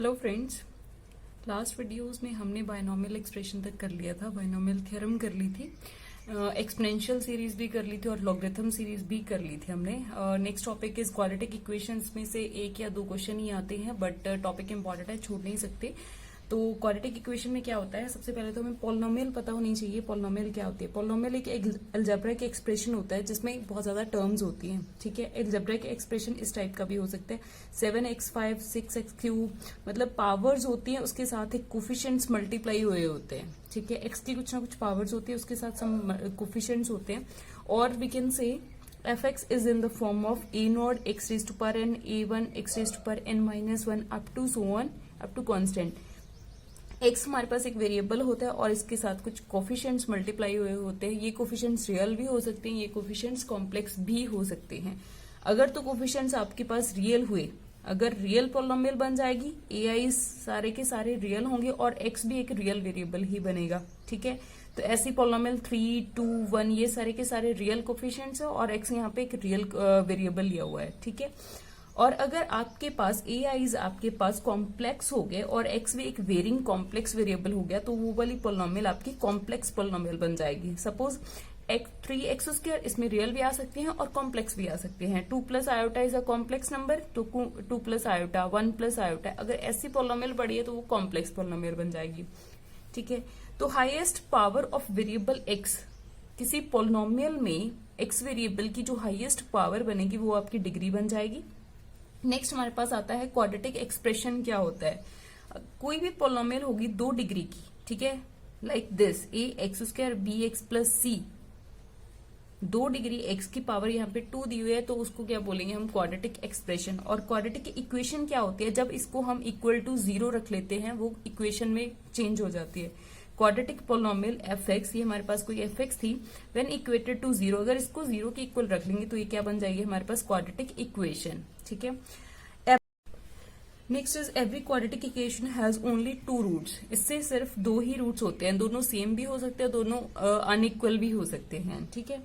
Hello friends, last videos में हमने binomial expression तक कर लिया था, बायनॉमियल थ्योरम कर ली थी, एक्सपोनेंशियल सीरीज भी कर ली थी और लॉगरिथम सीरीज भी कर ली थी हमने। Next topic is quadratic equations में से एक या दो क्वेश्चन ही आते हैं, बट टॉपिक इंपॉर्टेंट है, छूट नहीं सकते। तो क्वाड्रेटिक इक्वेशन में क्या होता है, सबसे पहले तो हमें पॉलिनोमियल पता होनी चाहिए। पॉलिनोमियल क्या होती है? पॉलिनोमियल एक अलजेब्रिक एक्सप्रेशन होता है जिसमें बहुत ज्यादा टर्म्स होती हैं। ठीक है, अलजेब्रिक एक्सप्रेशन इस टाइप का भी हो सकता है, 7x5 6x3, मतलब पावर्स होती हैं, उसके साथ एक कोफिशिएंट्स मल्टीप्लाई हुए होते हैं। ठीक है, एक्स की कुछ ना कुछ पावर्स होती है, उसके साथ सम कोफिशिएंट्स होते हैं। और we can say fx is in the form of a0 x raised to power n, a1 x raised to power n minus 1 up to so on up to constant। x हमारे पास एक variable होता है और इसके साथ कुछ coefficients multiply हुए होते हैं। ये कोफिशिएंट्स रियल भी हो सकते हैं, ये कोफिशिएंट्स कॉम्प्लेक्स भी हो सकते हैं। अगर तो कोफिशिएंट्स आपके पास रियल हुए, अगर रियल पॉलिनोमियल बन जाएगी, ai सारे के सारे रियल होंगे और x भी एक रियल वेरिएबल ही बनेगा। ठीक है, तो ऐसी पॉलिनोमियल 3, 2, 1 ये सारे के सारे रियल कोफिशिएंट्स है और x यहाँ पे एक रियल वेरिएबल लिया हुआ है। ठीक है, और अगर आपके पास ai's आपके पास कॉम्प्लेक्स हो गए और x भी एक वेरिंग कॉम्प्लेक्स वेरिएबल हो गया, तो वो वाली पॉलिनोमियल आपकी कॉम्प्लेक्स पॉलिनोमियल बन जाएगी। सपोज 3x2 इसमें रियल भी आ सकते हैं और कॉम्प्लेक्स भी आ सकते हैं। 2 plus iota is a complex number, तो 2 प्लस आयोटा, 1 प्लस आयोटा, अगर ऐसी पॉलिनोमियल बढ़ी है तो वो कॉम्प्लेक्स पॉलिनोमियल बन जाएगी। ठीक है, तो highest power of variable x, किसी पॉलिनोमियल में x वेरिएबल की जो हाईएस्ट पावर बनेगी वो आपकी डिग्री बन जाएगी। नेक्स्ट हमारे पास आता है क्वाड्रेटिक एक्सप्रेशन। क्या होता है? कोई भी पॉलिनोमियल होगी 2 डिग्री की, ठीक है, like this ax2 bx plus c, 2 degree x की पावर यहाँ पे 2 दी हुई है, तो उसको क्या बोलेंगे हम? Quadratic expression. और क्वाड्रेटिक इक्वेशन क्या होती है? जब इसको हम इक्वल टू 0 रख लेते हैं वो इक्वेशन में चेंज हो जाती है। क्वाड्रेटिक पॉलिनोमियल fx, ये हमारे पास कोई fx थी, व्हेन इक्वेटेड टू 0, अगर इसको 0 के इक्वल रख लेंगे तो ये क्या बन जाएगी? हमारे पास क्वाड्रेटिक इक्वेशन। ठीक है, next is every quadratic equation has only 2 roots. इससे सिर्फ 2 ही रूट्स होते हैं, दोनों सेम भी हो सकते हैं, दोनों अनइक्वल भी हो सकते हैं। ठीक है,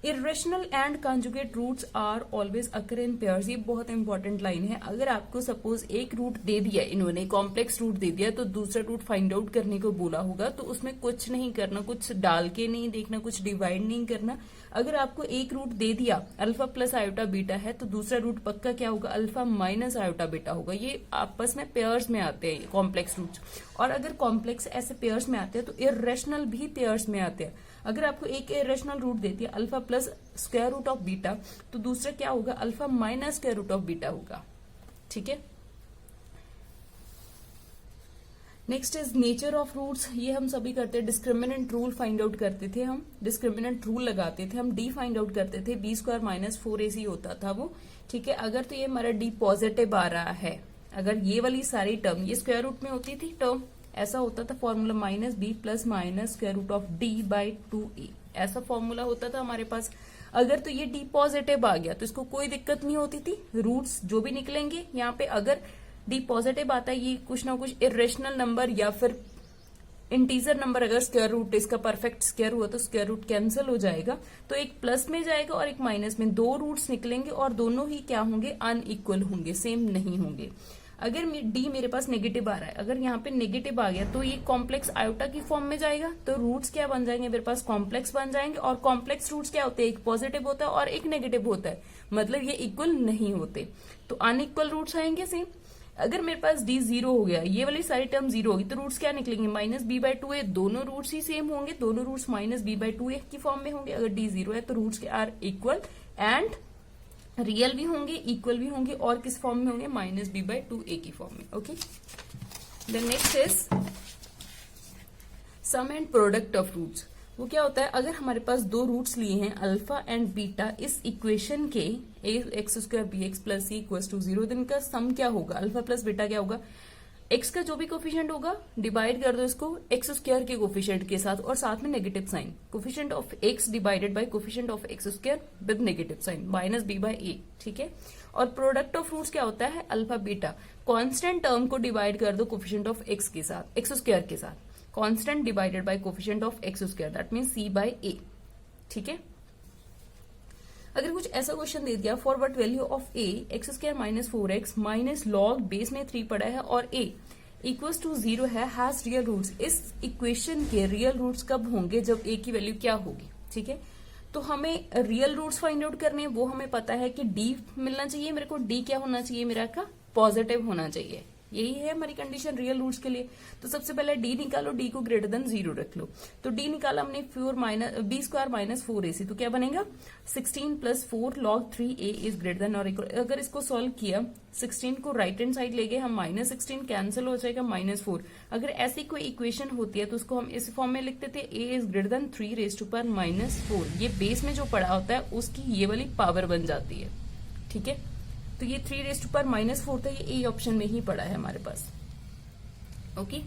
irrational and conjugate roots are always occur in pairs. ये बहुत इंपॉर्टेंट लाइन है। अगर आपको सपोज एक रूट दे दिया, इन्होंने कॉम्प्लेक्स रूट दे दिया, तो दूसरा रूट फाइंड आउट करने को बोला होगा, तो उसमें कुछ नहीं करना, कुछ डाल के नहीं देखना, कुछ डिवाइड नहीं करना। अगर आपको एक रूट दे दिया अल्फा प्लस आयोटा बीटा है, तो दूसरा रूट पक्का क्या होगा? अल्फा माइनस आयोटा बीटा होगा। ये आपस में पेयर्स में आते हैं कॉम्प्लेक्स रूट्स। और अगर कॉम्प्लेक्स ऐसे पेयर्स में आते हैं तो इरेशनल भी पेयर्स में आते हैं। अगर आपको एक इरेशनल रूट देती है alpha plus square root of beta, तो दूसरा क्या होगा? Alpha minus square root of beta होगा। ठीक है, next is nature of roots. ये हम सभी करते हैं, डिस्क्रिमिनेंट रूल फाइंड आउट करते थे हम, डिस्क्रिमिनेंट रूल लगाते थे हम, डी फाइंड आउट करते थे, बी स्क्वायर माइनस 4ac होता था वो। ठीक है, अगर तो ये हमारा डी पॉजिटिव आ रहा है, अगर ये वाली सारी टर्म ये स्क्वायर रूट में होती थी टर्म, ऐसा होता था formula minus B plus minus square root of D by 2a, ऐसा फॉर्मूला होता था हमारे पास। अगर तो ये डी पॉजिटिव आ गया तो इसको कोई दिक्कत नहीं होती थी, रूट्स जो भी निकलेंगे यहाँ पे, अगर डी पॉजिटिव आता है, ये कुछ ना कुछ इरेशनल नंबर या फिर इंटीजर नंबर, अगर स्क्वायर रूट इसका परफेक्ट स्क्वायर हुआ तो स्क्वायर रूट कैंसिल हो जाएगा, तो एक प्लस में जाएगा और एक माइनस में, 2 रूट्स निकलेंगे और दोनों ही क्या होंगे? अनइक्वल होंगे, सेम नहीं होंगे। अगर डी मेरे पास नेगेटिव आ रहा है, अगर यहाँ पे नेगेटिव आ गया तो ये कॉम्प्लेक्स आयोटा की फॉर्म में जाएगा, तो रूट्स क्या बन जाएंगे? मेरे पास कॉम्प्लेक्स बन जाएंगे। और कॉम्प्लेक्स रूट्स क्या होते हैं? एक पॉजिटिव होता है और एक नेगेटिव होता है, मतलब ये इक्वल नहीं होते, तो अनइक्वल रूट्स आएंगे सेम। अगर मेरे पास डी 0 हो गया, ये वाली सारी टर्म 0 होगी, तो रूट्स क्या निकलेंगे? माइनस बी बाई 2a, दोनों रूट्स ही सेम होंगे, दोनों roots minus B by 2a की फॉर्म में होंगे। अगर डी 0 है तो रूट्स के आर इक्वल एंड रियल भी होंगे, इक्वल भी होंगे, और किस फॉर्म में होंगे? माइनस बी बाई 2a की फॉर्म में। Okay, then next is sum and product of roots. वो क्या होता है? अगर हमारे पास 2 रूट्स लिए हैं अल्फा एंड बीटा, इस इक्वेशन के ax2 bx plus c equals to 0, दिन का सम क्या होगा? अल्फा प्लस बीटा क्या होगा? x का जो भी कोफिशिएंट होगा डिवाइड कर दो इसको x² के कोफिशिएंट के साथ, और साथ में negative sign, coefficient of x divided by coefficient of x² with negative sign, minus b by a। ठीक है, और प्रोडक्ट ऑफ रूट्स क्या होता है? अल्फा बीटा, कांस्टेंट टर्म को डिवाइड कर दो कोफिशिएंट ऑफ x के साथ, x² के साथ, constant divided by coefficient of x², that means c by a। ठीक है, अगर कुछ ऐसा क्वेश्चन दे दिया, for what value of A X square minus 4x minus log base में 3 पड़ा है और a इक्वल्स टू 0 है, हैज रियल रूट्स। इस इक्वेशन के रियल रूट्स कब होंगे? जब a की वैल्यू क्या होगी। ठीक है, तो हमें रियल रूट्स फाइंड आउट करने हैं। वो हमें पता है कि d मिलना चाहिए मेरे को। d क्या होना चाहिए? मेरा का पॉजिटिव होना चाहिए। यही है हमारी कंडीशन रियल रूट्स के लिए। तो सबसे पहले d निकालो, d को ग्रेटर देन 0 रख लो। तो d निकाला हमने b स्क्वायर माइनस 4ac, तो क्या बनेगा 16 plus 4 log 3a is greater then और इक्वल। अगर इसको सॉल्व किया, 16 को राइट हैंड साइड ले गए हम, माइनस 16 कैंसिल हो जाएगा, माइनस 4। अगर ऐसी कोई इक्वेशन होती है तो उसको हम इस फॉर्म में लिखते थे a is greater than 3 raise to power minus 4। ये बेस में जो पड़ा होता है उसकी ये वाली पावर बन जाती है। ठीक है, तो ये 3 रेज टू पावर माइनस 4 था, ये ए ऑप्शन में ही पड़ा है हमारे पास। ओके,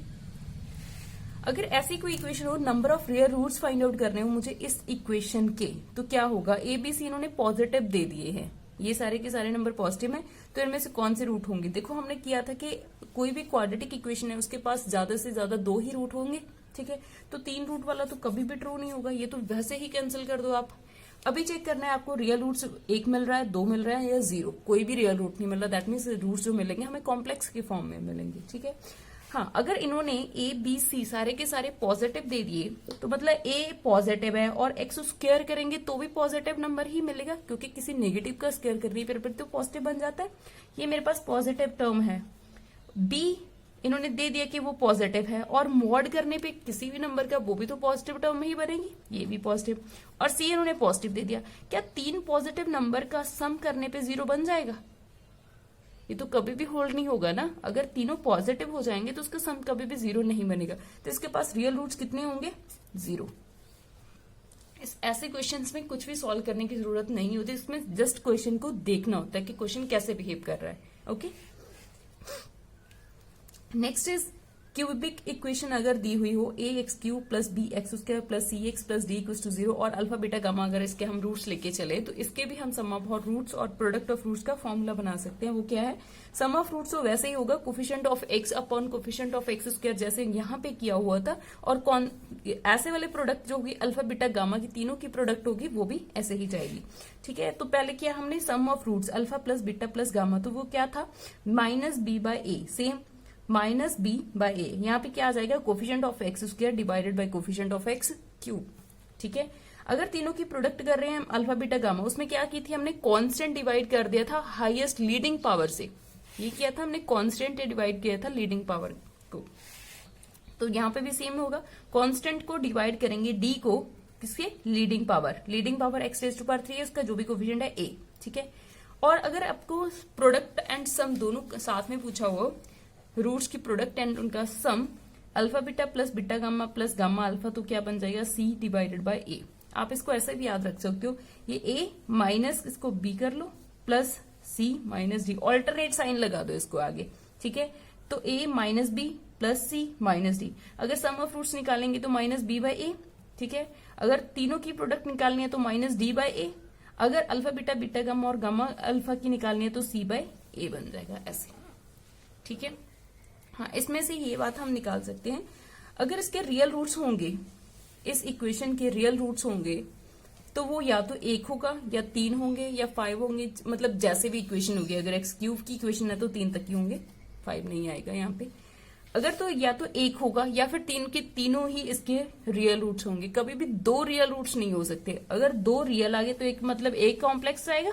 अगर ऐसी कोई इक्वेशन हो, number of real roots find out करने हो मुझे इस इक्वेशन के, तो क्या होगा? ए बी सी इन्होंने पॉजिटिव दे दिए हैं, ये सारे के सारे नंबर पॉजिटिव हैं, तो इनमें से कौन से रूट होंगे? देखो हमने किया था कि कोई भी क्वाड्रेटिक इक्वेशन है उसके पास ज्यादा से ज्यादा 2 ही रूट होंगे। ठीक है, तो 3 रूट वाला तो कभी भी ट्रू नहीं होगा, ये तो वैसे ही कैंसिल कर दो आप। अभी चेक करना है आपको रियल रूट्स 1 मिल रहा है, 2 मिल रहा है या 0। कोई भी रियल रूट नहीं मिल रहा, दैट मीन्स रूट्स जो मिलेंगे हमें कॉम्प्लेक्स के फॉर्म में मिलेंगे। ठीक है, हाँ, अगर इन्होंने ए बी सी सारे के सारे पॉजिटिव दे दिए तो मतलब ए पॉजिटिव है और एक्स स्क्वायर करेंगे तो भी पॉजिटिव नंबर ही मिलेगा, क्योंकि किसी नेगेटिव का स्क्वायर कर रही है फिर तो पॉजिटिव बन जाता है। ये मेरे पास पॉजिटिव टर्म है। बी इन्होंने दे दिया कि वो पॉजिटिव है और मॉड करने पे किसी भी नंबर का वो भी तो पॉजिटिव टर्म में ही बनेगी, ये भी पॉजिटिव। और सी इन्होंने पॉजिटिव दे दिया। क्या 3 पॉजिटिव नंबर का सम करने पे 0 बन जाएगा? ये तो कभी भी होल्ड नहीं होगा ना। अगर तीनों पॉजिटिव हो जाएंगे तो उसका सम कभी भी 0 नहीं बनेगा। तो इसके पास रियल रूट्स कितने होंगे? 0। इस ऐसे क्वेश्चंस में कुछ भी सॉल्व करने की जरूरत नहीं होती, इसमें जस्ट क्वेश्चन को देखना होता है कि क्वेश्चन कैसे बिहेव कर रहा है। Okay, next is cubic equation अगर दी हुई हो a x cube plus b x square plus c x plus d equals to 0 और अल्फा बीटा गामा अगर इसके हम रूट्स लेके चले तो इसके भी हम सम ऑफ रूट्स और प्रोडक्ट ऑफ रूट्स का फॉर्मूला बना सकते हैं। वो क्या है? सम ऑफ रूट्स तो वैसे ही होगा coefficient of x upon coefficient of x square, जैसे यहाँ पे किया हुआ था। और कौन ऐसे वाले प्रोडक्ट जो होगी अल्फा बीटा गामा की तीनों की प्रोडक्ट होगी वो भी ऐसे ही जाएगी। ठीक है, तो पहले किया हमने sum of roots alpha plus beta plus gamma, तो वो क्या था? Minus b by a, same minus b by a. यहाँ पे क्या आ जाएगा? Coefficient of x square divided by coefficient of x cube. ठीक है, अगर तीनों की प्रोडक्ट कर रहे हैं हम अल्फा बीटा गामा, उसमें क्या की थी हमने? कांस्टेंट डिवाइड कर दिया था हाईएस्ट लीडिंग पावर से। ये किया था हमने, कांस्टेंट डिवाइड किया था लीडिंग पावर को। तो यहाँ पे भी सेम होगा, कांस्टेंट को डिवाइड करेंगे डी को किसके? Leading power X raise to power 3 है, उसका जो भी कोफिशिएंट है ए। ठीक है, और अगर आपको प्रोडक्ट एंड सम दोनों साथ में पूछा हुआ, रूट्स की प्रोडक्ट एंड उनका sum alpha beta plus beta gamma plus gamma alpha, तो क्या बन जाएगा? C divided by a. आप इसको ऐसे भी याद रख सकते हो, ये ए माइनस इसको बी कर लो प्लस सी माइनस डी, ऑल्टरनेट साइन लगा दो इसको आगे। ठीक है, तो ए माइनस बी प्लस सी माइनस डी। अगर सम ऑफ रूट्स निकालेंगे तो माइनस बी बाय ए। ठीक है, अगर तीनों की प्रोडक्ट निकालनी है तो माइनस डी बाय ए। अगर अल्फा बीटा बीटा गामा और गामा अल्फा की निकालनी है तो सी बाय ए बन जाएगा ऐसे। ठीक है, हाँ, इसमें से ये बात हम निकाल सकते हैं। अगर इसके रियल रूट्स होंगे, इस इक्वेशन के रियल रूट्स होंगे, तो वो या तो 1 होगा या 3 होंगे या 5 होंगे, मतलब जैसे भी इक्वेशन होगी। अगर एक्स क्यूब की इक्वेशन है तो 3 तक ही होंगे, 5 नहीं आएगा यहाँ पे। अगर तो या तो 1 होगा या फिर 3 के तीनों ही इसके रियल रूट्स होंगे। कभी भी 2 रियल रूट्स नहीं हो सकते। अगर 2 रियल आ गए तो एक मतलब एक कॉम्प्लेक्स आएगा।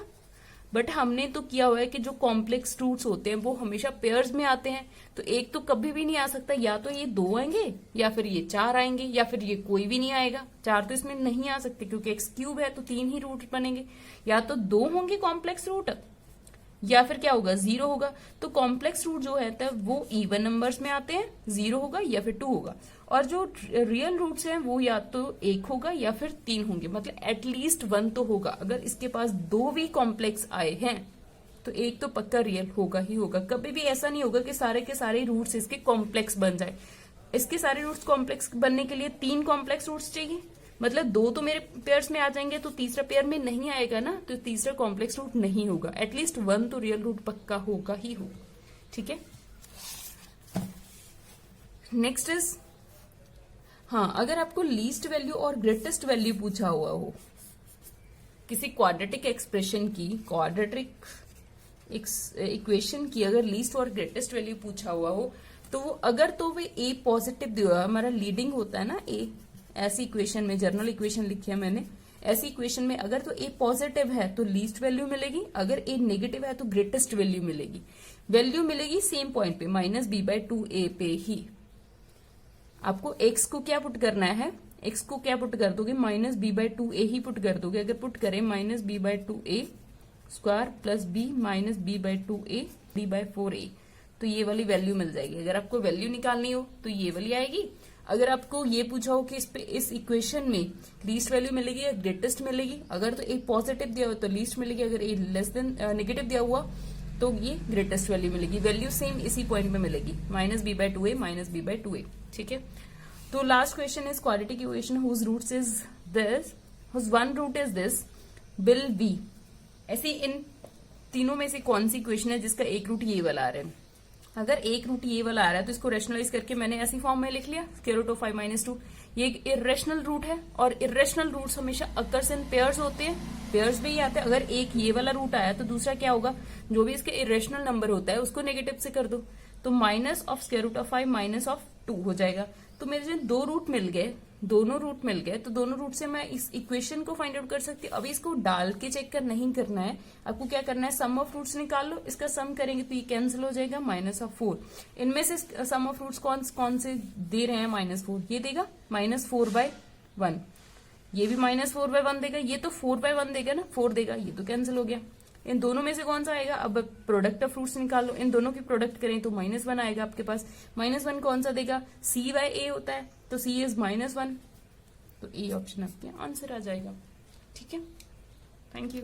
बट हमने तो किया हुआ है कि जो कॉम्प्लेक्स रूट्स होते हैं वो हमेशा पेयर्स में आते हैं, तो एक तो कभी भी नहीं आ सकता। या तो ये 2 आएंगे या फिर ये 4 आएंगे या फिर ये कोई भी नहीं आएगा। 4 तो इसमें नहीं आ सकते क्योंकि एक्स क्यूब है तो 3 ही रूट बनेंगे। या तो 2 होंगे कॉम्प्लेक्स रूट या फिर क्या होगा? 0 होगा। तो कॉम्प्लेक्स रूट जो है वो इवन नंबर्स में आते हैं, 0 होगा या फिर 2 होगा। और जो रियल रूट्स हैं वो या तो 1 होगा या फिर 3 होंगे, मतलब एटलीस्ट 1 तो होगा। अगर इसके पास 2 भी कॉम्प्लेक्स आए हैं तो एक तो पक्का रियल होगा ही होगा। कभी भी ऐसा नहीं होगा कि सारे के सारे रूट्स इसके कॉम्प्लेक्स बन जाए। इसके सारे रूट्स कॉम्प्लेक्स बनने के लिए 3 कॉम्प्लेक्स रूट्स चाहिए, मतलब 2 तो मेरे पेयर्स में आ जाएंगे तो तीसरा पेयर में नहीं आएगा ना, तो तीसरा कॉम्प्लेक्स रूट नहीं होगा। एटलीस्ट 1 तो रियल रूट पक्का होगा ही होगा। ठीक है, नेक्स्ट इज, हाँ, अगर आपको लीस्ट वैल्यू और ग्रेटेस्ट वैल्यू पूछा हुआ हो किसी क्वाड्रेटिक एक्सप्रेशन की, क्वाड्रेटिक इक्वेशन की अगर लीस्ट और ग्रेटेस्ट वैल्यू पूछा हुआ हो तो वो अगर तो वे ए पॉजिटिव दिया, हमारा लीडिंग होता है ना ए, ऐसी इक्वेशन में जनरल इक्वेशन लिखी है मैंने, ऐसी इक्वेशन में अगर तो ए पॉजिटिव है तो लीस्ट वैल्यू मिलेगी, अगर ए नेगेटिव है तो ग्रेटेस्ट वैल्यू मिलेगी। वैल्यू मिलेगी सेम पॉइंट पे -b/2a पे ही। आपको x को क्या पुट करना है, x को क्या पुट कर दोगे, -b/2a ही पुट कर दोगे। अगर पुट करें -b/2a square plus b -b/2a d/4a तो ये वाली वैल्यू मिल जाएगी। अगर आपको वैल्यू निकालनी हो तो ये वाली आएगी। अगर आपको ये पूछा हो कि इस इक्वेशन में लीस्ट वैल्यू मिलेगी या ग्रेटेस्ट मिलेगी, अगर तो ए पॉजिटिव दिया हो तो लीस्ट मिलेगी, अगर ए लेस देन नेगेटिव दिया हुआ तो ये ग्रेटेस्ट वैल्यू मिलेगी। वैल्यू सेम इसी पॉइंट में मिलेगी, -b/2a -b/2a। ठीक है, तो last question is quadratic equation whose roots is this, whose one root is this, will be. ऐसे इन तीनों में से कौन सी इक्वेशन है जिसका एक रूट ये वाला आ रहा है? अगर एक रूट ये वाला आ रहा है तो इसको रेशनलाइज करके मैंने ऐसी फॉर्म में लिख लिया, √5 - 2। ये एक इरेशनल रूट है और इरेशनल रूट्स हमेशा अकर्स इन पेयर्स होते हैं, पेयर्स में ही आते हैं। अगर एक ये वाला रूट आया तो दूसरा क्या होगा, जो भी इसके इरेशनल नंबर होता है उसको नेगेटिव से कर दो, तो -(5 - 2 हो जाएगा। तो मेरे जो दो रूट मिल गए, दोनों रूट मिल गए, तो दोनों रूट से मैं इस इक्वेशन को फाइंड आउट कर सकती हूँ। अभी इसको डाल के चेक कर नहीं करना है, आपको क्या करना है, सम ऑफ रूट्स निकाल लो, इसका सम करेंगे तो ये कैंसिल हो जाएगा, -4। इनमें से सम ऑफ रूट्स कौन से दे रहे हैं, -4 ये देगा, -4/1 ये भी -4/1 देगा, ये तो 4/1 देगा ना, 4 देगा, ये तो कैंसिल हो गया। इन दोनों में से कौन सा आएगा, अब प्रोडक्ट ऑफ फ्रूट्स निकाल लो, इन दोनों की प्रोडक्ट करें तो -1 आएगा आपके पास। -1 कौन सा देगा, c/a होता है, तो c इज -1, तो ए ऑप्शन आपके आंसर आ जाएगा। ठीक है, थैंक यू।